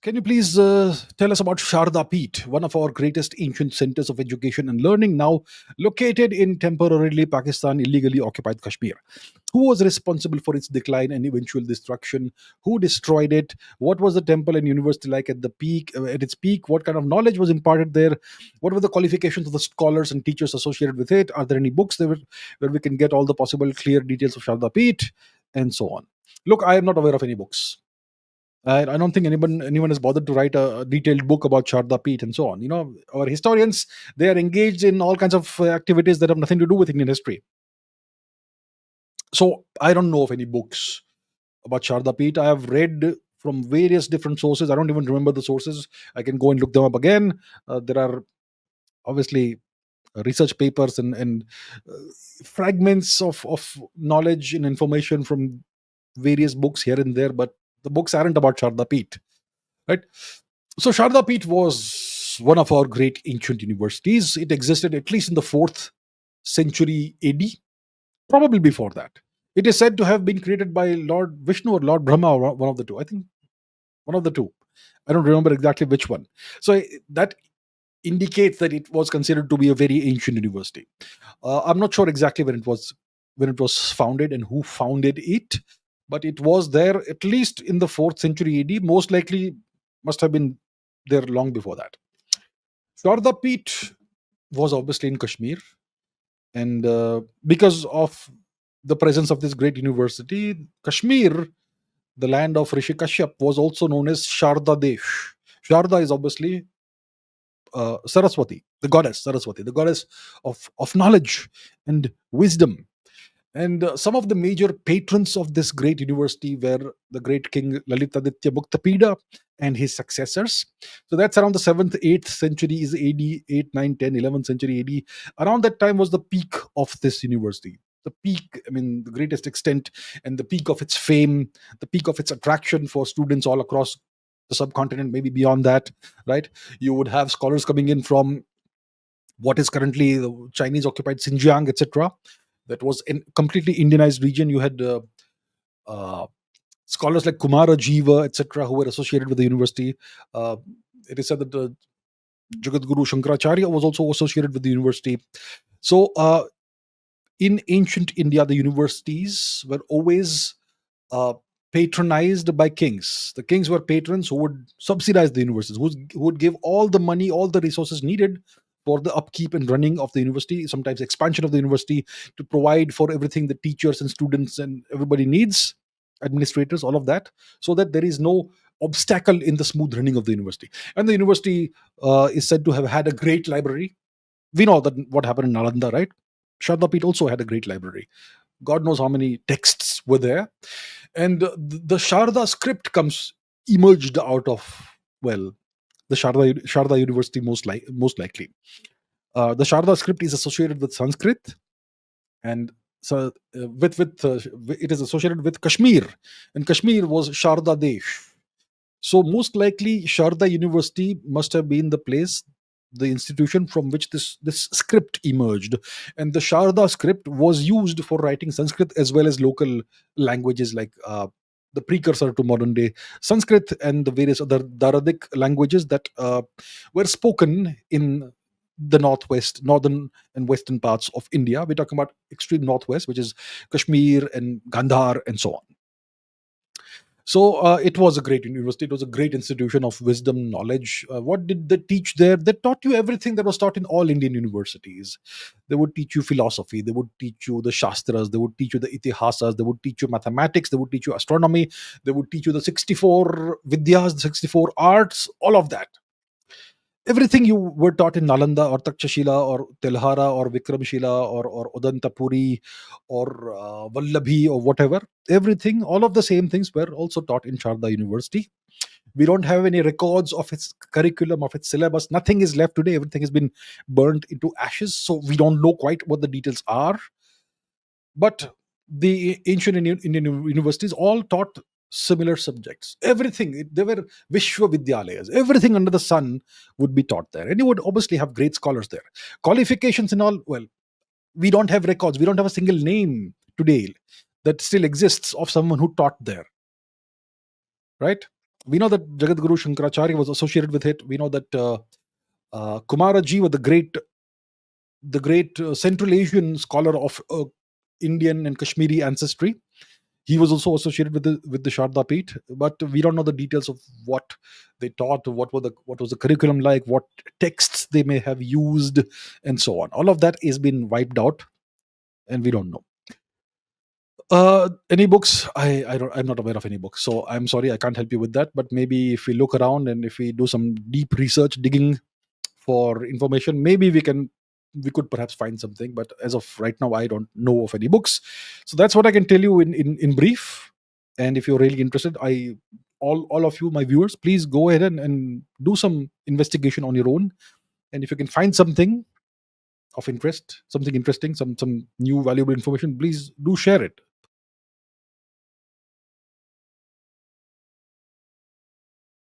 Can you please tell us about Sharda Peeth, one of our greatest ancient centers of education and learning, now located in temporarily Pakistan illegally occupied Kashmir? Who was responsible for its decline and eventual destruction? Who destroyed it? What was the temple and university like at the peak? At its peak, what kind of knowledge was imparted there? What were the qualifications of the scholars and teachers associated with it? Are there any books there where we can get all the possible clear details of Sharda Peeth, and so on? Look, I am not aware of any books. I don't think anyone has bothered to write a detailed book about Sharda Peeth and so on. Our historians, they are engaged in all kinds of activities that have nothing to do with Indian history. So I don't know of any books about Sharda Peeth. I have read from various different sources. I don't even remember the sources. I can go and look them up again. There are obviously research papers and uh, fragments of knowledge and information from various books here and there, but the books aren't about Sharda Peeth, right? So Sharda Peeth was one of our great ancient universities. It existed at least in the 4th century AD, probably before that. It is said to have been created by Lord Vishnu or Lord Brahma, or one of the two. I think one of the two. I don't remember exactly which one. So that indicates that it was considered to be a very ancient university. I'm not sure exactly when it was founded and who founded it, but it was there at least in the 4th century AD. Most likely, must have been there long before that. Sharda Peeth was obviously in Kashmir, and because of the presence of this great university, Kashmir, the land of Rishi Kashyap, was also known as Sharda Desh. Sharda is obviously Saraswati, the goddess of knowledge and wisdom. And some of the major patrons of this great university were the great king Lalitaditya Muktapida and his successors. So that's around the 7th, 8th centuries AD, 8, 9, 10, 11th century AD. Around that time was the peak of this university. The peak, I mean, the greatest extent, and the peak of its fame, the peak of its attraction for students all across the subcontinent, maybe beyond that, right? You would have scholars coming in from what is currently the Chinese occupied Xinjiang, etc. That was a completely Indianized region. You had uh, scholars like Kumara Jiva, etc., who were associated with the university. Uh, it is said that Jagat Guru Shankaracharya was also associated with the university. So, in ancient India, the universities were always uh, patronized by kings. The kings were patrons who would subsidize the universities, who would give all the money, all the resources needed for the upkeep and running of the university, sometimes expansion of the university, to provide for everything the teachers and students and everybody needs, administrators, all of that, so that there is no obstacle in the smooth running of the university. And the university is said to have had a great library. We know that what happened in Nalanda, right? Sharda Peeth also had a great library. God knows how many texts were there. And the Sharda script comes emerged out of, well, the Sharda University, most likely. The Sharda script is associated with Sanskrit, and so it is associated with Kashmir, and Kashmir was Sharda Desh. So most likely, Sharda University must have been the place, the institution from which this script emerged, and the Sharda script was used for writing Sanskrit as well as local languages like the precursor to modern day Sanskrit and the various other Daradic languages that were spoken in the northern and western parts of India. We're talking about extreme northwest, which is Kashmir and Gandhar and so on. So it was a great university. It was a great institution of wisdom, knowledge. What did they teach there? They taught you everything that was taught in all Indian universities. They would teach you philosophy. They would teach you the Shastras. They would teach you the Itihasas. They would teach you mathematics. They would teach you astronomy. They would teach you the 64 Vidyas, the 64 arts, all of that. Everything you were taught in Nalanda or Takshashila or Telhara or Vikramshila or Udantapuri or Vallabhi or whatever, everything, all of the same things were also taught in Sharda University. We don't have any records of its curriculum, of its syllabus. Nothing is left today. Everything has been burnt into ashes. So we don't know quite what the details are. But the ancient Indian universities all taught similar subjects. Everything, they were Vishwavidyalayas. Everything under the sun would be taught there. And you would obviously have great scholars there. Qualifications and all, well, we don't have records. We don't have a single name today that still exists of someone who taught there, right? We know that Jagat Guru Shankaracharya was associated with it. We know that Kumara Jiva, the great Central Asian scholar of Indian and Kashmiri ancestry, he was also associated with the Sharda Peeth, but we don't know the details of what they taught, what was the curriculum like, what texts they may have used, and so on. All of that is been wiped out, and we don't know. Any books? I'm not aware of any books, so I'm sorry I can't help you with that. But maybe if we look around and if we do some deep research, digging for information, maybe we could perhaps find something. But as of right now, I don't know of any books. So that's what I can tell you in brief. And if you're really interested, all of you, my viewers, please go ahead and do some investigation on your own. And if you can find something of interest, something interesting, some new valuable information, please do share it.